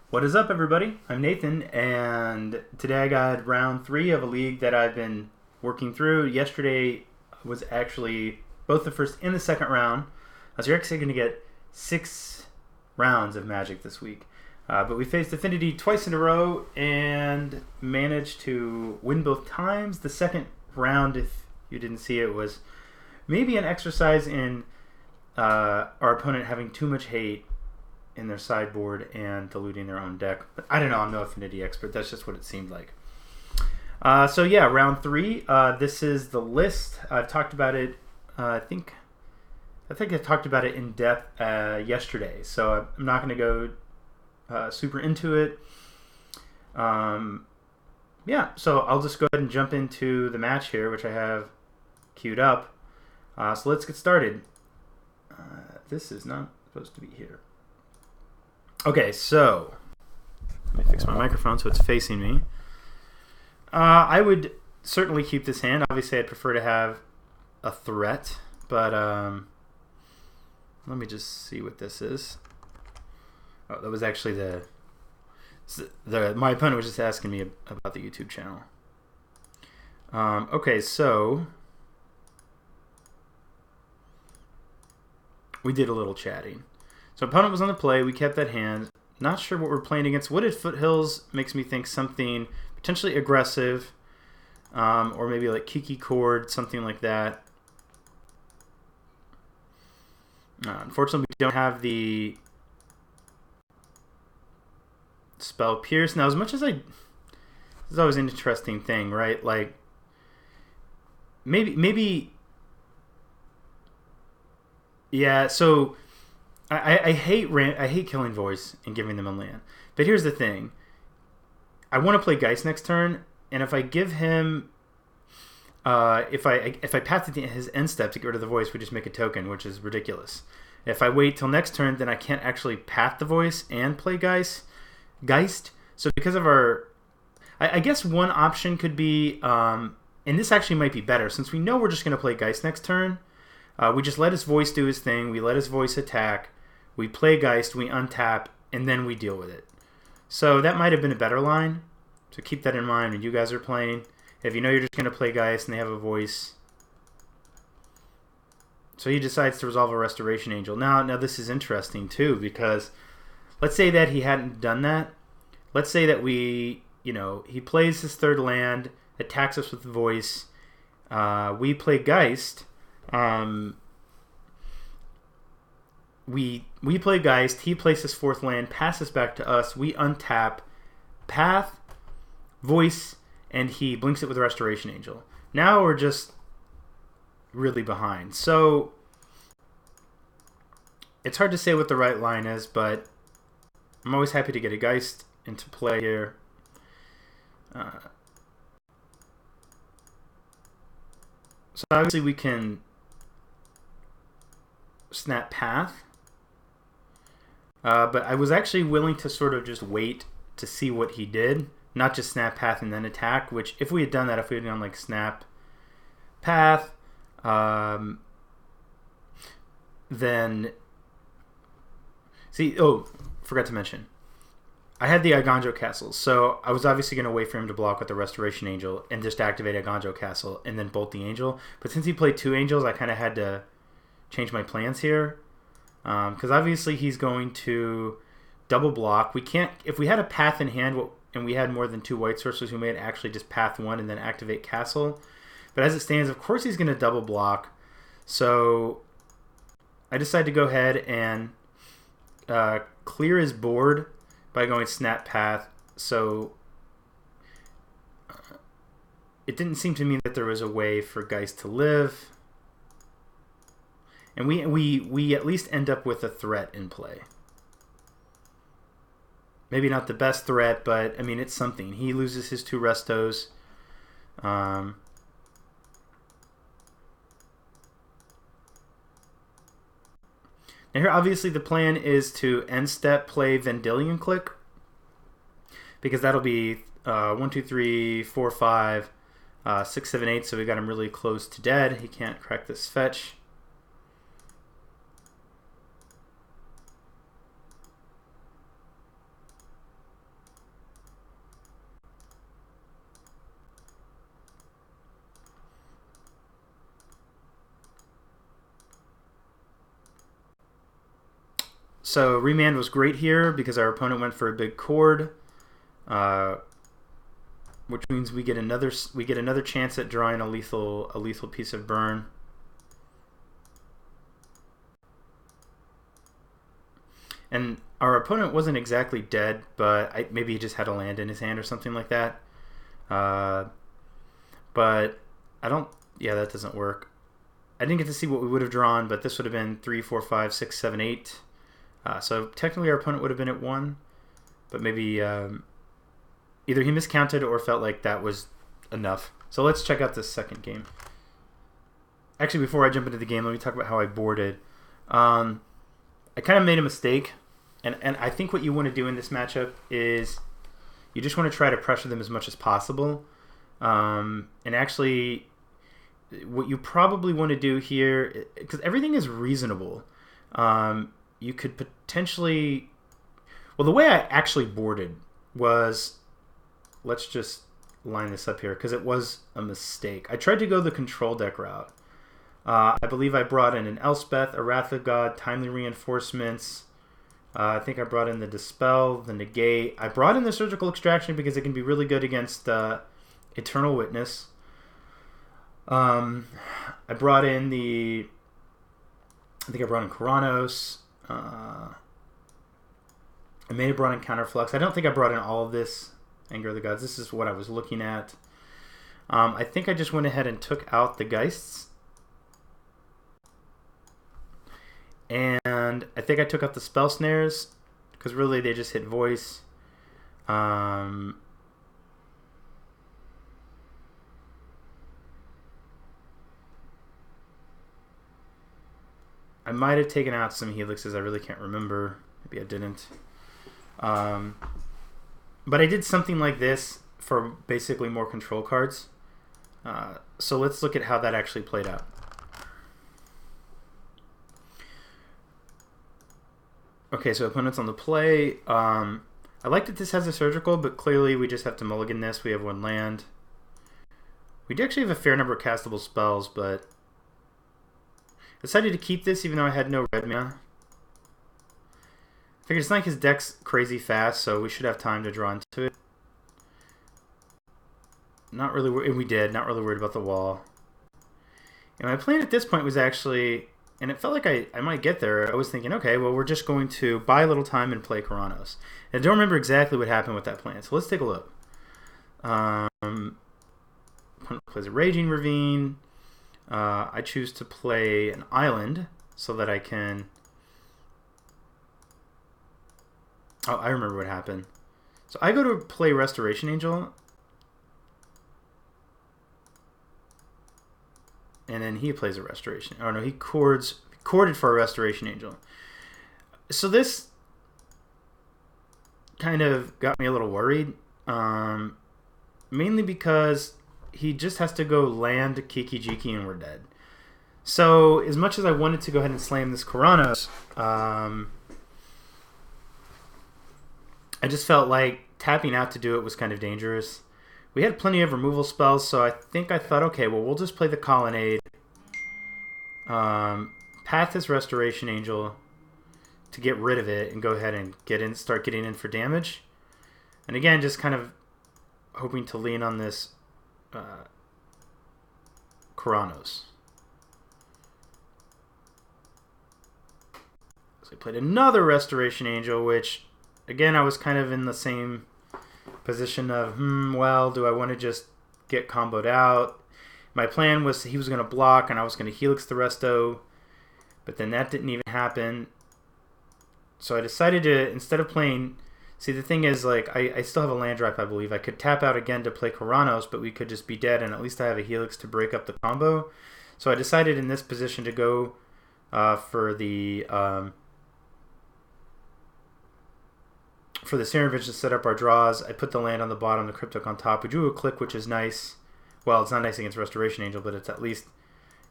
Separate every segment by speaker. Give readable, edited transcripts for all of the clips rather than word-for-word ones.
Speaker 1: What is up, everybody? I'm Nathan, and today I got round 3 of a league that I've been working through. Yesterday was actually both the first and the second round. So you're actually going to get 6 rounds of Magic this week. But we faced Affinity twice in a row and managed to win both times. The second round, if you didn't see it, was maybe an exercise in our opponent having too much hate in their sideboard and diluting their own deck. But I don't know, I'm no Affinity expert. That's just what it seemed like. So yeah, round 3. This is the list. I've talked about it. I think I talked about it in depth yesterday. So I'm not going to go super into it. Yeah, so I'll just go ahead and jump into the match here, which I have queued up. So let's get started. This is not supposed to be here. Okay, so let me fix my microphone so it's facing me. I would certainly keep this hand. Obviously, I'd prefer to have a threat, but let me just see what this is. Oh, that was actually my opponent was just asking me about the YouTube channel. Okay, so we did a little chatting. So opponent was on the play. We kept that hand. Not sure what we're playing against. Wooded Foothills makes me think something potentially aggressive, or maybe like Kiki Chord, something like that. Unfortunately, we don't have the spell Pierce. Now, as much as this is always an interesting thing, right? Like, maybe, yeah. So I hate killing Voice and giving them a land. But here's the thing: I want to play Geist next turn, and if I give him, if I path his end step to get rid of the Voice, we just make a token, which is ridiculous. If I wait till next turn, then I can't actually path the Voice and play Geist. So because of our, I guess one option could be, and this actually might be better, since we know we're just going to play Geist next turn. We just let his Voice do his thing. We let his Voice attack. We play Geist. We untap, and then we deal with it. So that might have been a better line. So keep that in mind when you guys are playing. If you know you're just going to play Geist and they have a Voice. So he decides to resolve a Restoration Angel. Now this is interesting too, because let's say that he hadn't done that. Let's say that he plays his third land, attacks us with the Voice. We play Geist. We play Geist. He plays his fourth land, passes back to us. We untap, path, Voice, and he blinks it with a Restoration Angel. Now we're just really behind. So it's hard to say what the right line is, but I'm always happy to get a Geist into play here. So obviously we can snap path, but I was actually willing to sort of just wait to see what he did, not just snap path and then attack, which if we had done that, if we had done like snap path, then forgot to mention, I had the Iganjo Castle, so I was obviously going to wait for him to block with the Restoration Angel and just activate Iganjo Castle and then bolt the Angel. But since he played 2 Angels, I kind of had to change my plans here, because obviously he's going to double block. We can't, if we had a path in hand and we had more than 2 white sources, we may actually just path 1 and then activate Castle. But as it stands, of course he's going to double block. So I decided to go ahead and clear his board by going snap path. So it didn't seem to me that there was a way for Geist to live. And we at least end up with a threat in play. Maybe not the best threat, but I mean, it's something. He loses his 2 restos. Now here, obviously, the plan is to end step play Vendilion Click, because that'll be 1, 2, 3, 4, 5, 6, 7, 8. So we got him really close to dead. He can't crack this fetch. So remand was great here because our opponent went for a big chord, which means we get another chance at drawing a lethal piece of burn. And our opponent wasn't exactly dead, but maybe he just had a land in his hand or something like that. But I don't. Yeah, that doesn't work. I didn't get to see what we would have drawn, but this would have been 3, 4, 5, 6, 7, 8. So technically our opponent would have been at 1, but maybe either he miscounted or felt like that was enough. So let's check out this second game. Actually, before I jump into the game, let me talk about how I boarded. I kind of made a mistake, and I think what you want to do in this matchup is you just want to try to pressure them as much as possible. And actually, what you probably want to do here, because everything is reasonable, you could potentially... Well, the way I actually boarded was... Let's just line this up here, because it was a mistake. I tried to go the control deck route. I believe I brought in an Elspeth, a Wrath of God, Timely Reinforcements. I think I brought in the Dispel, the Negate. I brought in the Surgical Extraction because it can be really good against Eternal Witness. I brought in the... I think I brought in Kuranos. I may have brought in Counterflux. I don't think I brought in all of this. Anger of the Gods. This is what I was looking at. I think I just went ahead and took out the Geists. And I think I took out the Spell Snares, because really they just hit Voice. I might have taken out some Helixes. I really can't remember. Maybe I didn't. But I did something like this for basically more control cards. So let's look at how that actually played out. Okay, so opponent's on the play. I like that this has a surgical, but clearly we just have to mulligan this. We have 1 land. We do actually have a fair number of castable spells, but I decided to keep this even though I had no red mana. I figured it's not like his deck's crazy fast, so we should have time to draw into it. Not really, and we did. Not really worried about the wall. And my plan at this point was actually... And it felt like I might get there. I was thinking, okay, well, we're just going to buy a little time and play Kuranos. And I don't remember exactly what happened with that plan, so let's take a look. Opponent plays a Raging Ravine. I choose to play an island so that I can... Oh, I remember what happened. So I go to play Restoration Angel. And then he plays a Restoration. Oh no, he corded for a Restoration Angel. So this kind of got me a little worried. Mainly because he just has to go land Kiki Jiki and we're dead. So as much as I wanted to go ahead and slam this Kuranos, I just felt like tapping out to do it was kind of dangerous. We had plenty of removal spells, so I thought, okay, well, we'll just play the Colonnade. Path this Restoration Angel to get rid of it and go ahead and start getting in for damage. And again, just kind of hoping to lean on this Kuranos. So I played another Restoration Angel, which, again, I was kind of in the same position of, well, do I want to just get comboed out? My plan was he was going to block and I was going to Helix the Resto, but then that didn't even happen. So I decided to, instead of playing... See, the thing is, like, I still have a land drop, I believe. I could tap out again to play Kuranos, but we could just be dead, and at least I have a Helix to break up the combo. So I decided in this position to go for the Serenvich to set up our draws. I put the land on the bottom, the Cryptic on top. We drew a click, which is nice. Well, it's not nice against Restoration Angel, but it's at least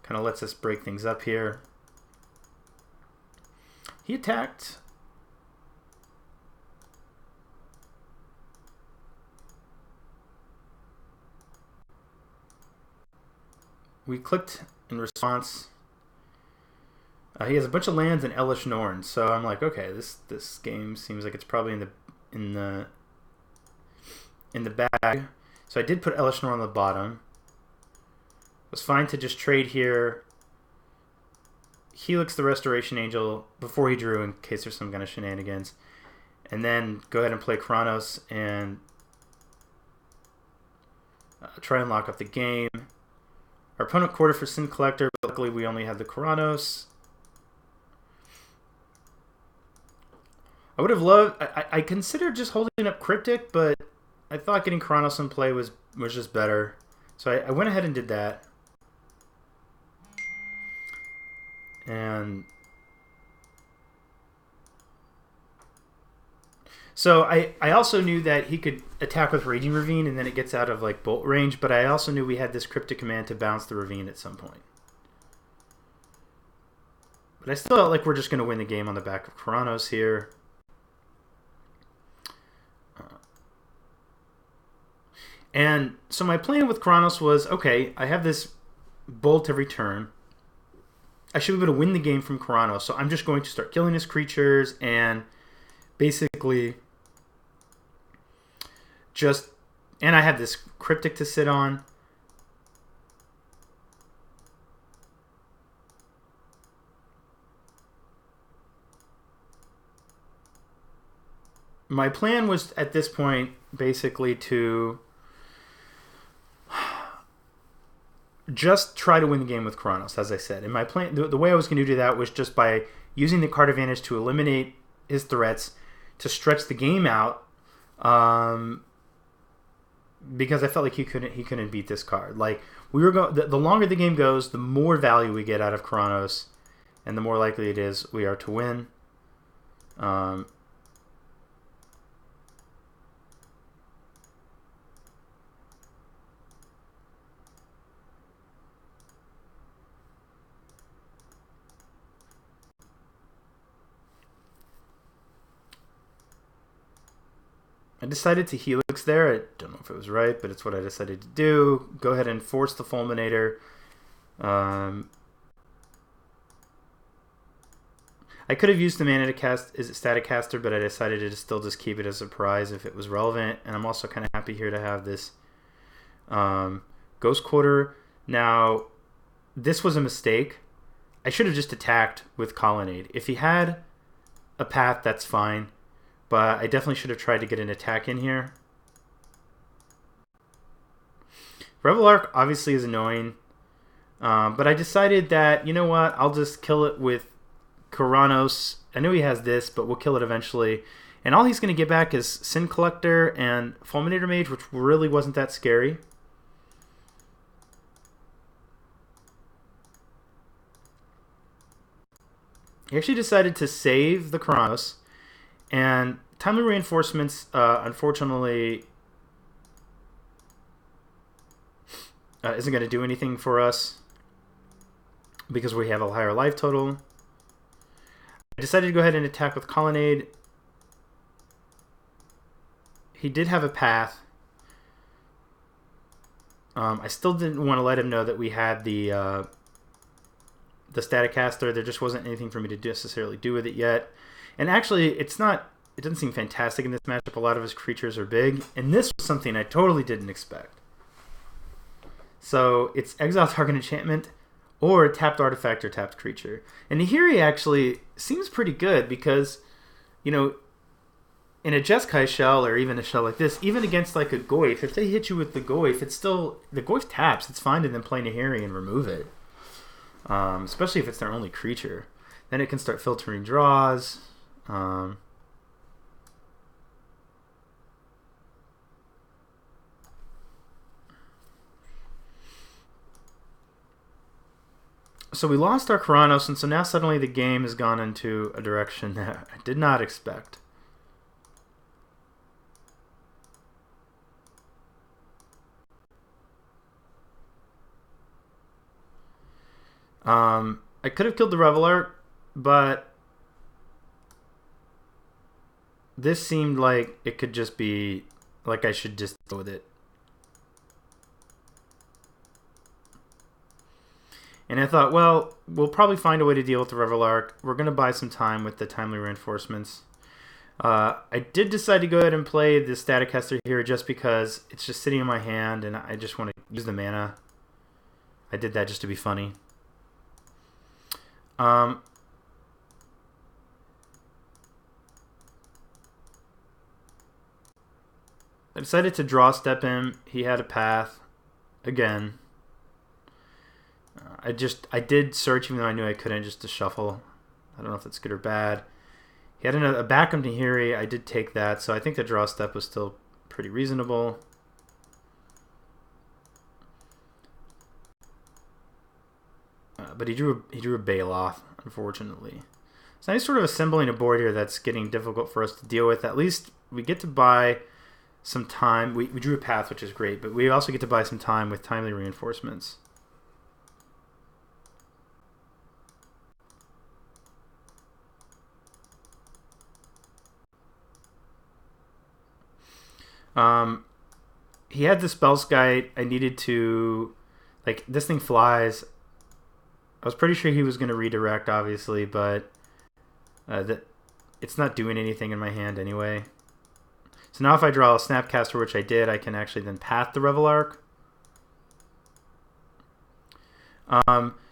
Speaker 1: kind of lets us break things up here. He attacked. We clicked in response. He has a bunch of lands and Elish Norn, so I'm like, okay, this game seems like it's probably in the bag. So I did put Elish Norn on the bottom. It was fine to just trade here. Helix the Restoration Angel before he drew in case there's some kind of shenanigans. And then go ahead and play Chronos and try and lock up the game. Our opponent quarter for Sin Collector, but luckily we only have the Chronos. I would have loved... I considered just holding up Cryptic, but I thought getting Chronos in play was just better. So I went ahead and did that. And... so I also knew that he could attack with Raging Ravine and then it gets out of like bolt range, but I also knew we had this Cryptic command to bounce the Ravine at some point. But I still felt like we're just going to win the game on the back of Chronos here. And so my plan with Chronos was, okay, I have this bolt every turn. I should be able to win the game from Chronos, so I'm just going to start killing his creatures and basically just... and I have this Cryptic to sit on. My plan was at this point basically to just try to win the game with Chronos, as I said. And my plan, the way I was going to do that was just by using the card advantage to eliminate his threats, to stretch the game out, because I felt like he couldn't beat this card. Like we were the longer the game goes, the more value we get out of Chronos, and the more likely it is we are to win. I decided to Helix there. I don't know if it was right, but it's what I decided to do. Go ahead and force the Fulminator. I could have used the mana to cast Static Caster, but I decided to still just keep it as a surprise if it was relevant. And I'm also kind of happy here to have this Ghost Quarter. Now, this was a mistake. I should have just attacked with Colonnade. If he had a path, that's fine. But I definitely should have tried to get an attack in here. Revel Arc obviously is annoying. But I decided that, you know what, I'll just kill it with Chronos. I know he has this, but we'll kill it eventually. And all he's going to get back is Sin Collector and Fulminator Mage, which really wasn't that scary. He actually decided to save the Chronos. And Timely Reinforcements, unfortunately, isn't going to do anything for us because we have a higher life total. I decided to go ahead and attack with Colonnade. He did have a path. I still didn't want to let him know that we had the Static Caster. There just wasn't anything for me to necessarily do with it yet. And actually, it doesn't seem fantastic in this matchup. A lot of his creatures are big. And this was something I totally didn't expect. So, it's exile target enchantment, or tapped artifact or tapped creature. And Nahiri actually seems pretty good because, you know, in a Jeskai shell, or even a shell like this, even against like a Goyf, if they hit you with the Goyf, it's still, the Goyf taps, it's fine to then play Nahiri and remove it. Especially if it's their only creature. Then it can start filtering draws. So we lost our Chronos, and so now suddenly the game has gone into a direction that I did not expect. I could have killed the Reveler, but this seemed like it could just be, like I should just go with it. And I thought, well, we'll probably find a way to deal with the Revelark. We're going to buy some time with the Timely Reinforcements. I did decide to go ahead and play the Staticaster here just because it's just sitting in my hand and I just want to use the mana. I did that just to be funny. I decided to draw step him. He had a path. Again. I did search even though I knew I couldn't, just to shuffle. I don't know if that's good or bad. He had a Backham Nahiri. I did take that, so I think the draw step was still pretty reasonable. But he drew a Baloth, unfortunately. So he's sort of assembling a board here that's getting difficult for us to deal with. At least we get to buy some time. We drew a path, which is great, but we also get to buy some time with Timely Reinforcements. He had the Spellskite. I needed to, like, this thing flies. I was pretty sure he was going to redirect, obviously, but it's not doing anything in my hand anyway. So now if I draw a Snapcaster, which I did, I can actually then path the Revelark.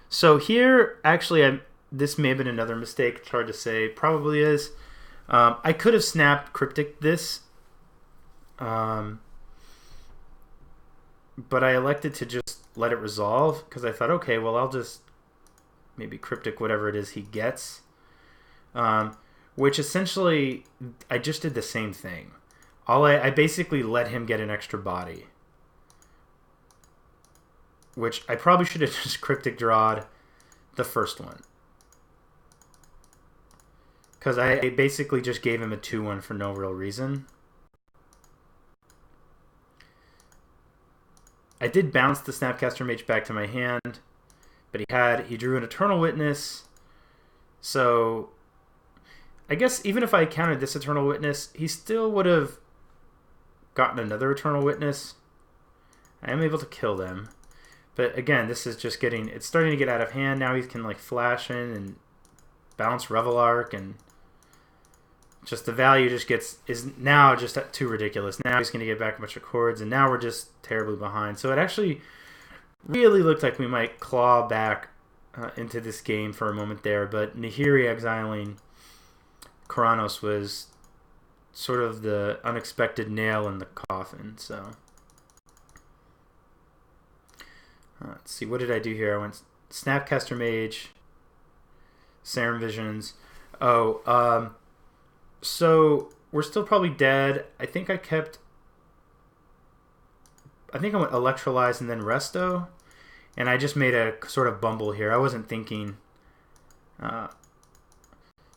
Speaker 1: So here, actually, this may have been another mistake. It's hard to say. Probably is. I could have snapped Cryptic this. But I elected to just let it resolve because I thought, okay, well, I'll just maybe Cryptic whatever it is he gets. Which essentially, I just did the same thing. I basically let him get an extra body. Which I probably should have just Cryptic drawed the first one. Because I basically just gave him a 2-1 for no real reason. I did bounce the Snapcaster Mage back to my hand, but he drew an Eternal Witness. So I guess even if I counted this Eternal Witness, he still would have gotten another Eternal Witness. I am able to kill them. But again, this is just it's starting to get out of hand. Now he can like flash in and bounce Revelark, and just the value just is now just too ridiculous. Now he's going to get back a bunch of chords, and now we're just terribly behind. So it actually really looked like we might claw back into this game for a moment there, but Nahiri exiling Keranos was sort of the unexpected nail in the coffin. So let's see, what did I do here? I went Snapcaster Mage, Serum Visions. So we're still probably dead. I think I went Electrolyze and then Resto. And I just made a sort of bumble here. I wasn't thinking.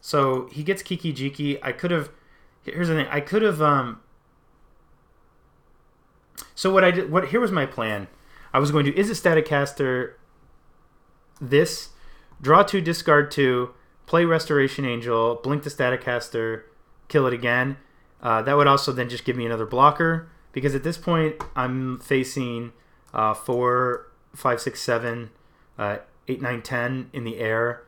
Speaker 1: So he gets Kiki Jiki. I could have... Here's the thing. I could have... So what I did... Here was my plan. I was going to... Is it Staticaster this? Draw 2, discard 2. Play Restoration Angel. Blink the Staticaster. Kill it again. That would also then just give me another blocker, because at this point I'm facing 4, 5, 6, 7, 8, 9, 10 in the air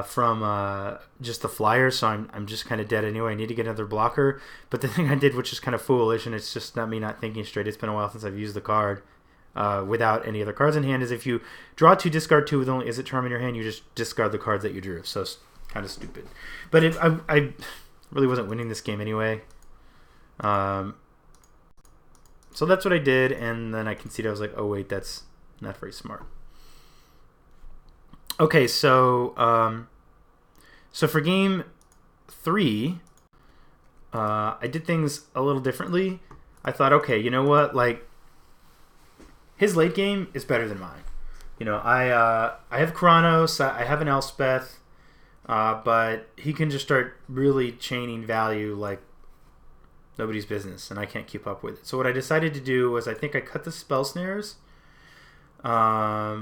Speaker 1: from just the flyers, so I'm just kind of dead anyway. I need to get another blocker. But the thing I did, which is kind of foolish, and it's just not me not thinking straight, it's been a while since I've used the card without any other cards in hand, is if you draw 2, discard 2 with only Is It Charm in your hand, you just discard the cards that you drew. So it's kind of stupid. But I really wasn't winning this game anyway. So that's what I did, and then I conceded. I was like, oh wait, that's not very smart. Okay, so for game 3, I did things a little differently. I thought, okay, you know what? Like, his late game is better than mine. You know, I have Keranos, I have an Elspeth, but he can just start really chaining value like nobody's business, and I can't keep up with it. So what I decided to do was, I think I cut the spell snares. My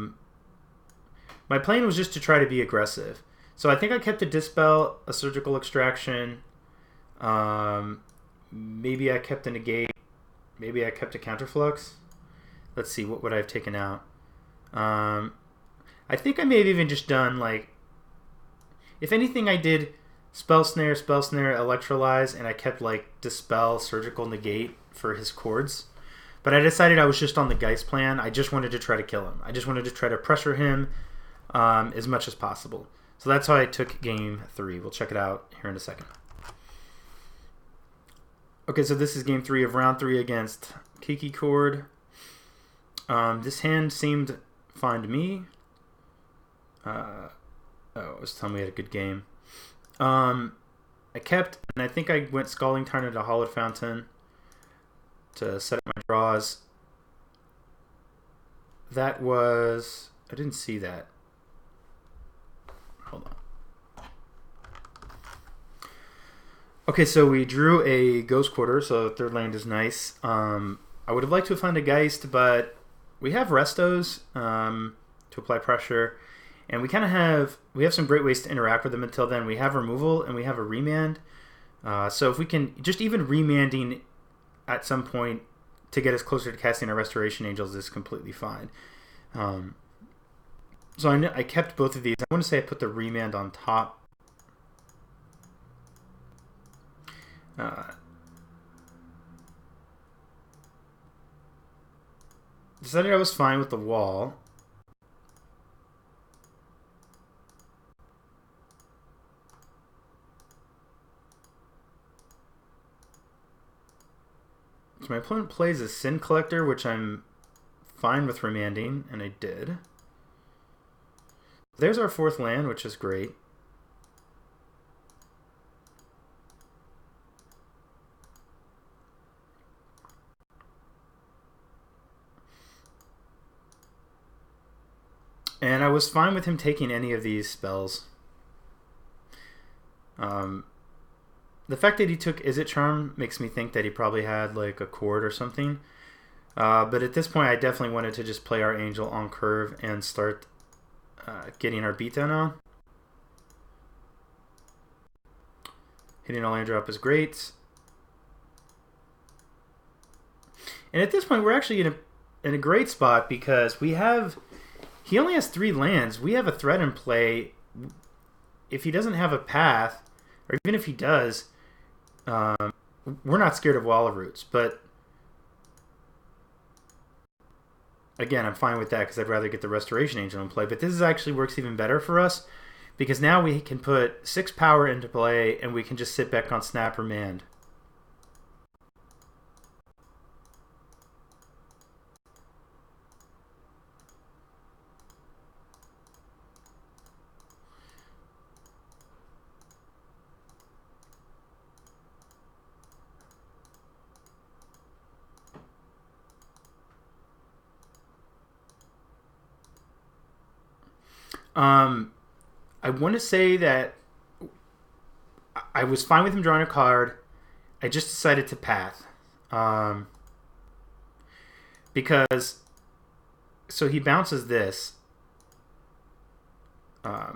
Speaker 1: plan was just to try to be aggressive. So I think I kept a Dispel, a Surgical Extraction. Maybe I kept a Negate. Maybe I kept a Counterflux. Let's see, what would I have taken out? I I think I may have even just done, like, if anything, I did Spell Snare, Electrolyze, and I kept, like, Dispel, Surgical Negate for his chords. But I decided I was just on the Geist plan. I just wanted to try to kill him. I just wanted to try to pressure him as much as possible. So that's how I took game 3. We'll check it out here in a second. Okay, so this is game 3 of round 3 against Kiki Chord. This hand seemed fine to me. It was telling me I had a good game. I kept, and I think I went Scalding Tarn into Hollowed Fountain to set up my draws. That was, I didn't see that. Hold on. Okay, so we drew a Ghost Quarter, so third land is nice. I would have liked to have found a Geist, but we have Restos to apply pressure. And we kind of have some great ways to interact with them until then. We have removal and we have a remand. So if we can, just even remanding at some point to get us closer to casting our Restoration Angels is completely fine. So I kept both of these. I want to say I put the remand on top. Decided I was fine with the wall. So my opponent plays a Sin Collector, which I'm fine with remanding, and I did. There's our 4th land, which is great. And I was fine with him taking any of these spells. The fact that he took Is It Charm makes me think that he probably had like a chord or something. But at this point, I definitely wanted to just play our Angel on curve and start getting our beatdown on. Hitting a land drop is great. And at this point, we're actually in a great spot because he only has 3 lands. We have a threat in play. If he doesn't have a path, or even if he does, we're not scared of Wall of Roots. But again, I'm fine with that because I'd rather get the Restoration Angel in play. But this actually works even better for us because now we can put 6 power into play and we can just sit back on Snap or Mand. I want to say that I was fine with him drawing a card. I just decided to path. Because, so he bounces this.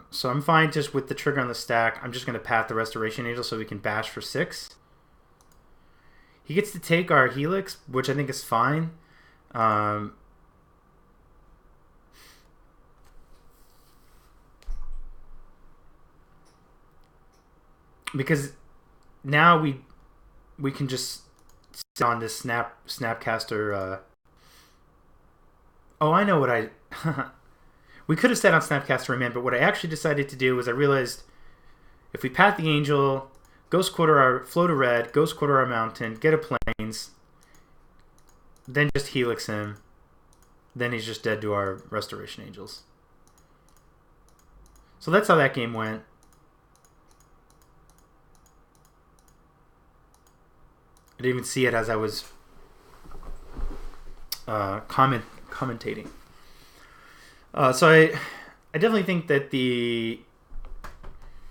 Speaker 1: So I'm fine just with the trigger on the stack. I'm just going to path the Restoration Angel so we can bash for 6. He gets to take our Helix, which I think is fine. Because now we can just sit on this Snapcaster. Oh, I know what I... We could have sat on Snapcaster Remand, but what I actually decided to do was I realized if we path the Angel, Ghost Quarter our Float a Red, Ghost Quarter our Mountain, get a Plains, then just Helix him, then he's just dead to our Restoration Angels. So that's how that game went. I didn't even see it as I was commentating. So I definitely think that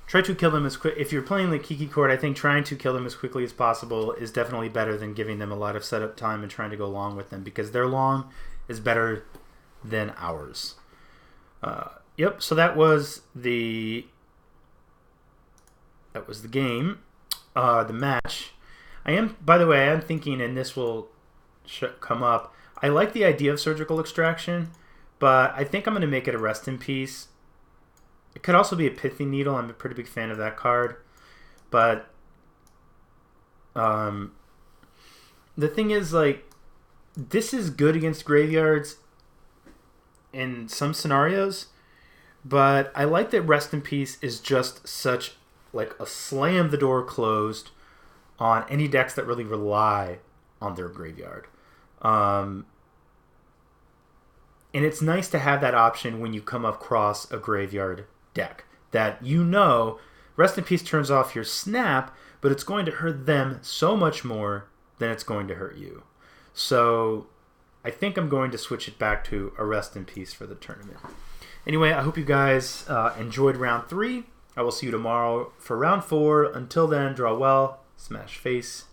Speaker 1: try to kill them as quick. If you're playing like Kiki Chord, I think trying to kill them as quickly as possible is definitely better than giving them a lot of setup time and trying to go long with them because their long is better than ours. Yep. So that was the game, the match. By the way, I am thinking, and this will come up, I like the idea of surgical extraction, but I think I'm going to make it a Rest in Peace. It could also be a Pithy Needle. I'm a pretty big fan of that card. But the thing is, like, this is good against graveyards in some scenarios, but I like that Rest in Peace is just such like a slam the door closed on any decks that really rely on their graveyard. And it's nice to have that option when you come across a graveyard deck that you know Rest in Peace turns off your snap, but it's going to hurt them so much more than it's going to hurt you. So I think I'm going to switch it back to a Rest in Peace for the tournament. Anyway, I hope you guys enjoyed round 3. I will see you tomorrow for round 4. Until then, draw well, smash face.